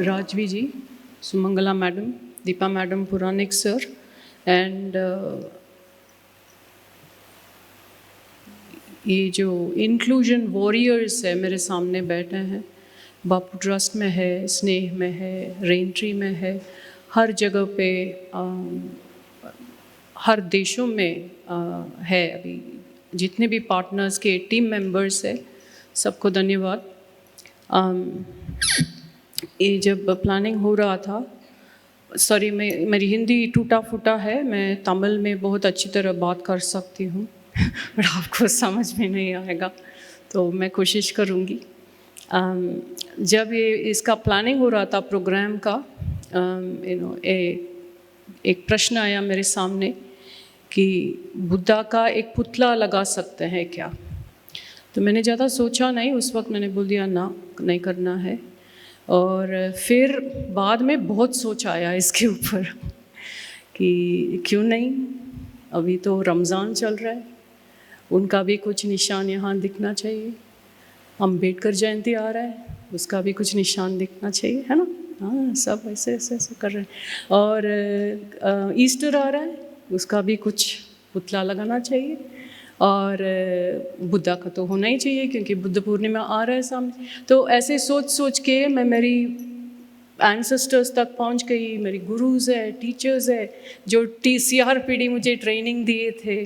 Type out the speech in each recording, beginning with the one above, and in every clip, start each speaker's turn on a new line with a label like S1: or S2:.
S1: Rajvi ji, Sumangala madam, Deepa madam, Puranik sir, and ये जो inclusion warriors है मेरे सामने बैठे हैं, बापू ट्रस्ट में है, स्नेह में है, रेन ट्री में है, हर जगह पे हर देशों में है। अभी जितने भी पार्टनर्स के टीम मेंबर्स है, सबको धन्यवाद। ये जब प्लानिंग हो रहा था, सॉरी मेरी हिंदी टूटा फूटा है, मैं तमिल में बहुत अच्छी तरह बात कर सकती हूँ पर आपको समझ में नहीं आएगा, तो मैं कोशिश करूँगी। जब ये इसका प्लानिंग हो रहा था प्रोग्राम का, एक प्रश्न आया मेरे सामने कि बुद्धा का एक पुतला लगा सकते हैं क्या। तो मैंने ज़्यादा सोचा नहीं, उस वक्त मैंने बोल दिया ना, नहीं करना है। और फिर बाद में बहुत सोच आया इसके ऊपर कि क्यों नहीं, अभी तो रमज़ान चल रहा है, उनका भी कुछ निशान यहाँ दिखना चाहिए। अम्बेडकर जयंती आ रहा है, उसका भी कुछ निशान दिखना चाहिए, है ना। हाँ, सब ऐसे ऐसे ऐसे कर रहे हैं। और ईस्टर आ रहा है, उसका भी कुछ पुतला लगाना चाहिए। और बुद्धा का तो होना ही चाहिए क्योंकि बुद्ध पूर्णिमा आ रहा है सामने। तो ऐसे सोच सोच के मैं मेरी एंसेस्टर्स तक पहुंच गई। मेरी गुरुज है, टीचर्स है, जो CRPD मुझे ट्रेनिंग दिए थे,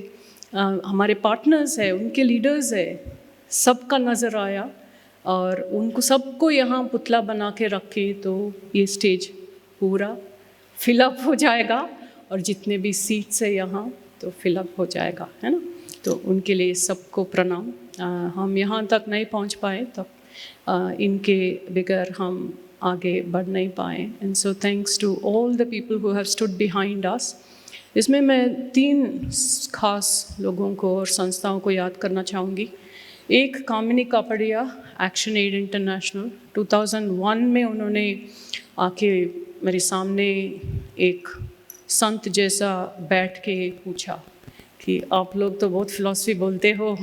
S1: हमारे पार्टनर्स है, उनके लीडर्स है, सबका नज़र आया और उनको सबको यहाँ पुतला बना के रखे तो ये स्टेज पूरा फिलअप हो जाएगा और जितने भी सीट्स है यहाँ तो फिलअप हो जाएगा, है ना। तो उनके लिए सबको प्रणाम। हम यहाँ तक नहीं पहुँच पाए तब इनके बगैर हम आगे बढ़ नहीं पाए। And so thanks to all the people who have stood behind us. इसमें मैं 3 खास लोगों को और संस्थाओं को याद करना चाहूँगी। एक कामिनी कापड़िया, एक्शन एड इंटरनेशनल, 2001 में उन्होंने आके मेरे सामने एक संत जैसा बैठ के पूछा कि आप लोग तो बहुत फिलॉसफी बोलते हो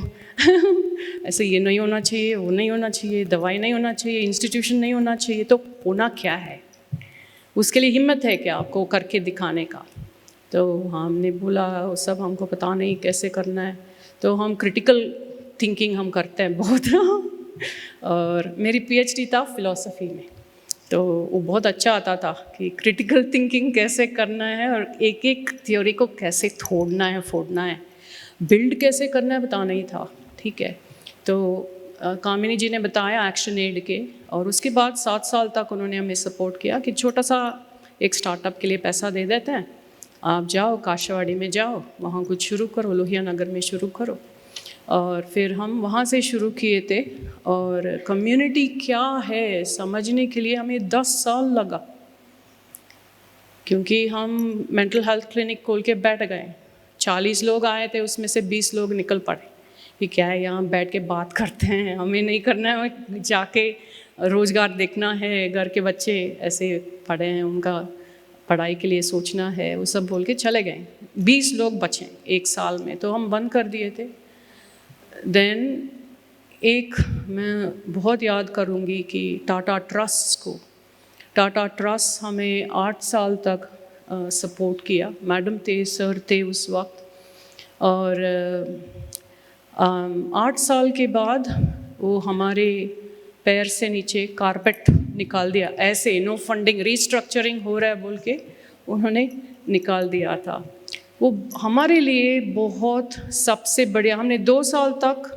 S1: ऐसे ये नहीं होना चाहिए, वो नहीं होना चाहिए, दवाई नहीं होना चाहिए, इंस्टीट्यूशन नहीं होना चाहिए, तो होना क्या है, उसके लिए हिम्मत है क्या आपको करके दिखाने का। तो हमने बोला वो सब हमको पता नहीं कैसे करना है, तो हम क्रिटिकल थिंकिंग हम करते हैं बहुत और मेरी PhD था फिलॉसफी में, तो वो बहुत अच्छा आता था कि क्रिटिकल थिंकिंग कैसे करना है और एक एक थ्योरी को कैसे तोड़ना है, फोड़ना है, बिल्ड कैसे करना है पता नहीं था। ठीक है, तो कामिनी जी ने बताया एक्शन एड के, और उसके बाद 7 साल तक उन्होंने हमें सपोर्ट किया कि छोटा सा एक स्टार्टअप के लिए पैसा दे देते हैं, आप जाओ काशावाड़ी में जाओ, वहाँ कुछ शुरू करो, लोहिया नगर में शुरू करो। और फिर हम वहाँ से शुरू किए थे और कम्युनिटी क्या है समझने के लिए हमें 10 साल लगा, क्योंकि हम मेंटल हेल्थ क्लिनिक खोल के बैठ गए। 40 लोग आए थे, उसमें से 20 लोग निकल पड़े कि क्या है यहाँ बैठ के बात करते हैं, हमें नहीं करना है, जाके रोज़गार देखना है, घर के बच्चे ऐसे पढ़े हैं, उनका पढ़ाई के लिए सोचना है, वो सब बोल के चले गए। 20 लोग बचे 1 साल में, तो हम बंद कर दिए थे। देन एक मैं बहुत याद करूँगी कि टाटा ट्रस्ट को, टाटा ट्रस्ट हमें 8 साल तक सपोर्ट किया। मैडम थे, सर थे उस वक्त, और 8 साल के बाद वो हमारे पैर से नीचे कारपेट निकाल दिया, ऐसे नो फंडिंग, रीस्ट्रक्चरिंग हो रहा है बोल के उन्होंने निकाल दिया था। वो हमारे लिए बहुत सबसे बढ़िया, हमने 2 साल तक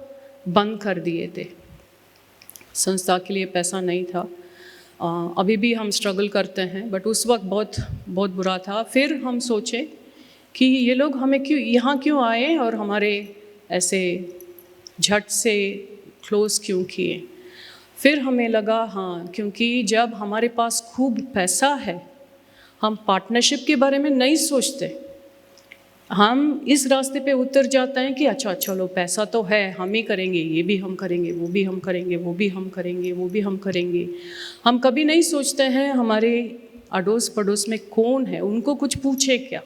S1: बंद कर दिए थे, संस्था के लिए पैसा नहीं था। अभी भी हम स्ट्रगल करते हैं, बट उस वक्त बहुत बहुत बुरा था। फिर हम सोचे कि ये लोग हमें क्यों यहाँ क्यों आए और हमारे ऐसे झट से क्लोज़ क्यों किए। फिर हमें लगा हाँ, क्योंकि जब हमारे पास खूब पैसा है हम पार्टनरशिप के बारे में नहीं सोचते, हम इस रास्ते पे उतर जाते हैं कि अच्छा चलो पैसा तो है, हम ही करेंगे, ये भी हम करेंगे, वो भी हम करेंगे, वो भी हम करेंगे, वो भी हम करेंगे। हम कभी नहीं सोचते हैं हमारे अड़ोस पड़ोस में कौन है, उनको कुछ पूछे क्या।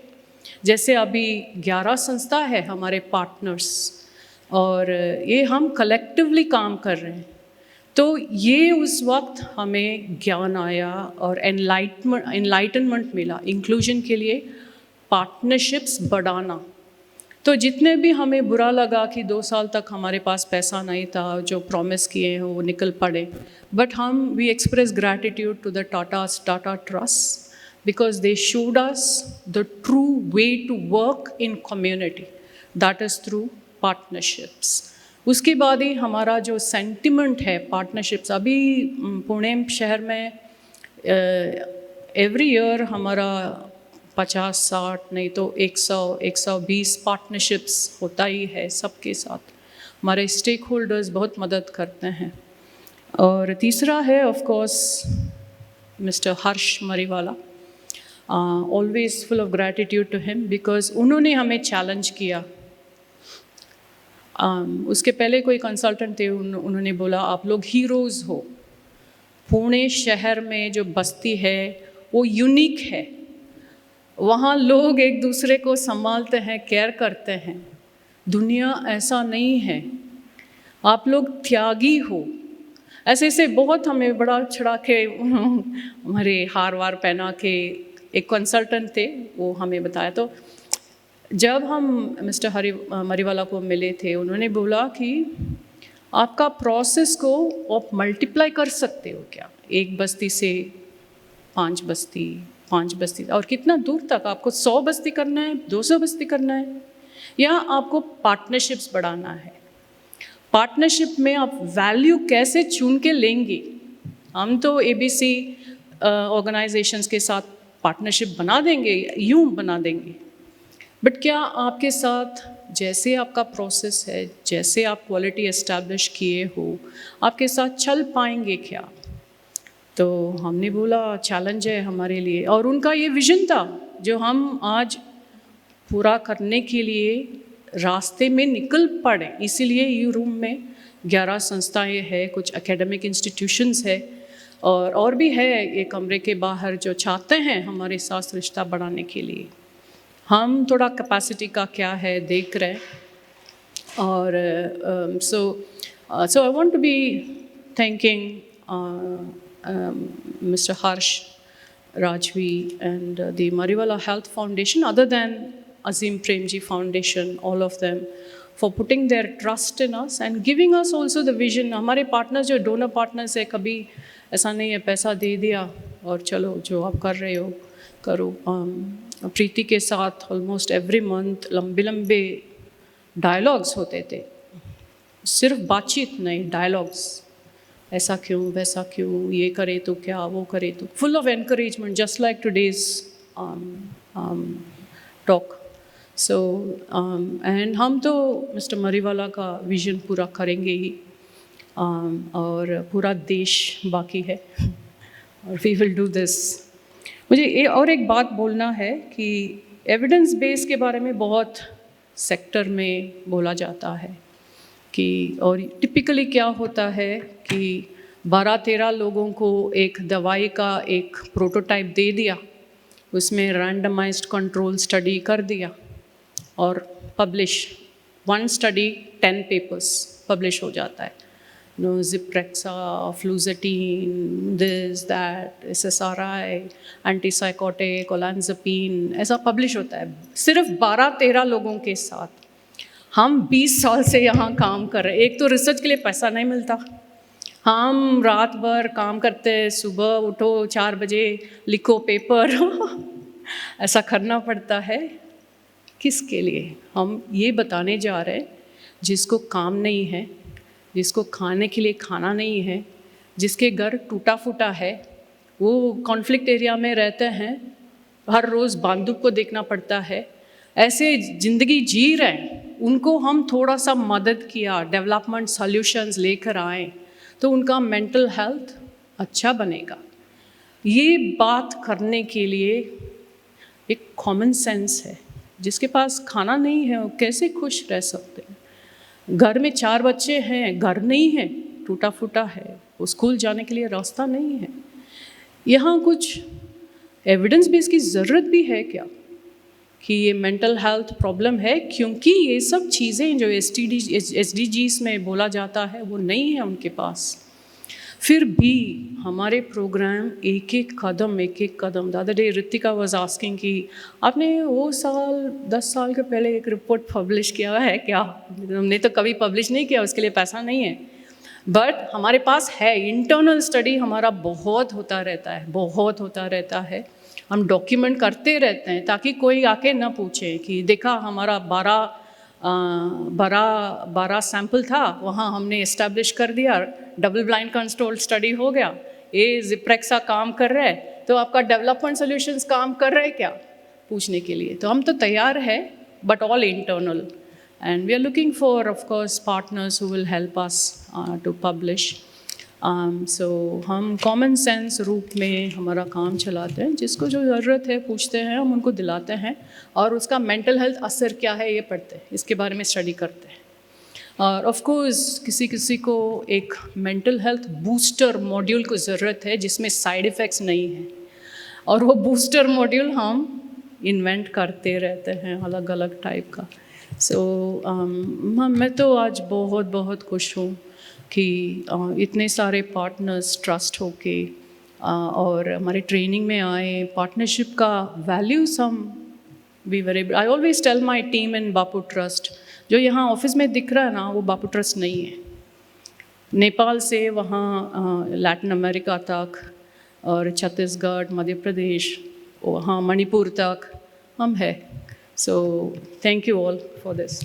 S1: जैसे अभी 11 संस्था है हमारे पार्टनर्स, और ये हम कलेक्टिवली काम कर रहे हैं। तो ये उस वक्त हमें ज्ञान आया और एनलाइटनमेंट मिला इंक्लूजन के लिए, पार्टनरशिप्स बढ़ाना। तो जितने भी हमें बुरा लगा कि 2 साल तक हमारे पास पैसा नहीं था, जो प्रॉमिस किए हैं वो निकल पड़े, but we express gratitude to the Tata trust because they showed us the true way to work in community, that is through partnerships. उसके बाद ही हमारा जो सेंटिमेंट है पार्टनरशिप्स, अभी पुणे शहर में एवरी ईयर हमारा 50-60 नहीं तो 100-120 पार्टनरशिप्स होता ही है सबके साथ। हमारे स्टेक होल्डर्स बहुत मदद करते हैं। और तीसरा है of course mister Harsh Mariwala, always full of gratitude to him because उन्होंने हमें चैलेंज किया। उसके पहले कोई कंसल्टेंट थे, उन्होंने बोला आप लोग हीरोज़ हो, पुणे शहर में जो बस्ती है वो यूनिक है, वहाँ लोग एक दूसरे को संभालते हैं, केयर करते हैं, दुनिया ऐसा नहीं है, आप लोग त्यागी हो। ऐसे ऐसे बहुत हमें बड़ा चढ़ा के हमारे हार वार पहना के एक कंसल्टेंट थे, वो हमें बताया। तो जब हम मिस्टर मरीवाला को मिले थे, उन्होंने बोला कि आपका प्रोसेस को आप मल्टीप्लाई कर सकते हो क्या, 1 बस्ती से 5 बस्ती, 5 बस्ती, और कितना दूर तक आपको 100 बस्ती करना है, 200 बस्ती करना है, या आपको पार्टनरशिप्स बढ़ाना है। पार्टनरशिप में आप वैल्यू कैसे चुन के लेंगे। हम तो ABC ऑर्गेनाइजेशंस के साथ पार्टनरशिप बना देंगे, यूं बना देंगे, बट क्या आपके साथ जैसे आपका प्रोसेस है, जैसे आप क्वालिटी एस्टैब्लिश किए हो, आपके साथ चल पाएंगे क्या। तो हमने बोला चैलेंज है हमारे लिए, और उनका ये विजन था जो हम आज पूरा करने के लिए रास्ते में निकल पड़े। इसीलिए ये रूम में 11 संस्थाएं हैं, कुछ एकेडमिक इंस्टीट्यूशंस है, और भी है ये कमरे के बाहर जो चाहते हैं हमारे साथ रिश्ता बढ़ाने के लिए। हम थोड़ा कैपेसिटी का क्या है देख रहे हैं। और so I want to be thanking Mr. Harsh Rajvi and the Mariwala Health Foundation, other than Azim Premji Foundation, all of them, for putting their trust in us and giving us also the vision. हमारे partners जो donor partners है, कभी ऐसा नहीं है पैसा दे दिया और चलो जो आप कर रहे हो करो। प्रीति के साथ ऑलमोस्ट एवरी मंथ लंबे लंबे डायलॉग्स होते थे, सिर्फ बातचीत नहीं, डायलॉग्स, ऐसा क्यों, वैसा क्यों, ये करे तो क्या, वो करे तो, full of encouragement, just like today's talk. So and हम तो मिस्टर मरीवाला का विजन पूरा करेंगे ही, और पूरा देश बाकी है, और वी विल डू दिस। मुझे ये और एक बात बोलना है कि एविडेंस बेस के बारे में बहुत सेक्टर में बोला जाता है कि, और टिपिकली क्या होता है कि 12-13 लोगों को एक दवाई का एक प्रोटोटाइप दे दिया, उसमें रैंडमाइज्ड कंट्रोल स्टडी कर दिया और पब्लिश, 1 स्टडी 10 पेपर्स पब्लिश हो जाता है। ज़िप्रेक्सा, फ्लूज़ेटीन, दिस दैट, SSRI, एंटीसाइकोटिक, ओलानज़पीन, ऐसा पब्लिश होता है सिर्फ 12-13 लोगों के साथ। हम 20 साल से यहाँ काम कर रहे हैं। एक तो रिसर्च के लिए पैसा नहीं मिलता, हम रात भर काम करते हैं, सुबह उठो 4 बजे लिखो पेपर ऐसा करना पड़ता है। किसके लिए? हम ये बताने जा रहे हैं जिसको काम नहीं है, जिसको खाने के लिए खाना नहीं है, जिसके घर टूटा फूटा है, वो कॉन्फ्लिक्ट एरिया में रहते हैं, हर रोज़ बंदूक को देखना पड़ता है, ऐसे ज़िंदगी जी रहे हैं, उनको हम थोड़ा सा मदद किया, डेवलपमेंट सॉल्यूशंस लेकर आए तो उनका मेंटल हेल्थ अच्छा बनेगा। ये बात करने के लिए एक कॉमन सेंस है, जिसके पास खाना नहीं है वो कैसे खुश रह सकते हैं। घर में 4 बच्चे हैं, घर नहीं है, टूटा फूटा है, वो स्कूल जाने के लिए रास्ता नहीं है। यहाँ कुछ एविडेंस भी इसकी ज़रूरत भी है क्या कि ये मेंटल हेल्थ प्रॉब्लम है, क्योंकि ये सब चीज़ें जो SDGs में बोला जाता है वो नहीं है उनके पास। फिर भी हमारे प्रोग्राम एक एक कदम the other day Ritika was asking कि आपने वो 10 साल के पहले एक रिपोर्ट पब्लिश किया है क्या? हमने तो कभी पब्लिश नहीं किया, उसके लिए पैसा नहीं है, बट हमारे पास है। इंटरनल स्टडी हमारा बहुत होता रहता है। हम डॉक्यूमेंट करते रहते हैं ताकि कोई आके ना पूछे कि देखा हमारा 12 सैंपल था, वहाँ हमने इस्टेब्लिश कर दिया, डबल ब्लाइंड कंट्रोल स्टडी हो गया, ये ज़िप्रेक्सा काम कर रहा है, तो आपका डेवलपमेंट सॉल्यूशंस काम कर रहे हैं क्या, पूछने के लिए। तो हम तो तैयार है, but all internal, and we are looking for of course partners who will help us to publish. So हम कॉमन सेंस रूप में हमारा काम चलाते हैं, जिसको जो ज़रूरत है पूछते हैं, हम उनको दिलाते हैं, और उसका मेंटल हेल्थ असर क्या है ये पढ़ते हैं, इसके बारे में स्टडी करते हैं। और ऑफ कोर्स किसी को एक मेंटल हेल्थ बूस्टर मॉड्यूल की ज़रूरत है जिसमें साइड इफ़ेक्ट्स नहीं है, और वो बूस्टर मॉड्यूल हम इन्वेंट करते रहते हैं अलग अलग टाइप का। मैं तो आज बहुत खुश हूँ कि इतने सारे पार्टनर्स ट्रस्ट होके और हमारे ट्रेनिंग में आए। पार्टनरशिप का वैल्यूज हम we very, I always tell my team in Bapu trust, जो यहाँ ऑफिस में दिख रहा है ना, वो बापू ट्रस्ट नहीं है। नेपाल से वहाँ लैटिन अमेरिका तक, और छत्तीसगढ़, मध्य प्रदेश, वहाँ मणिपुर तक हम है। So thank you all for this.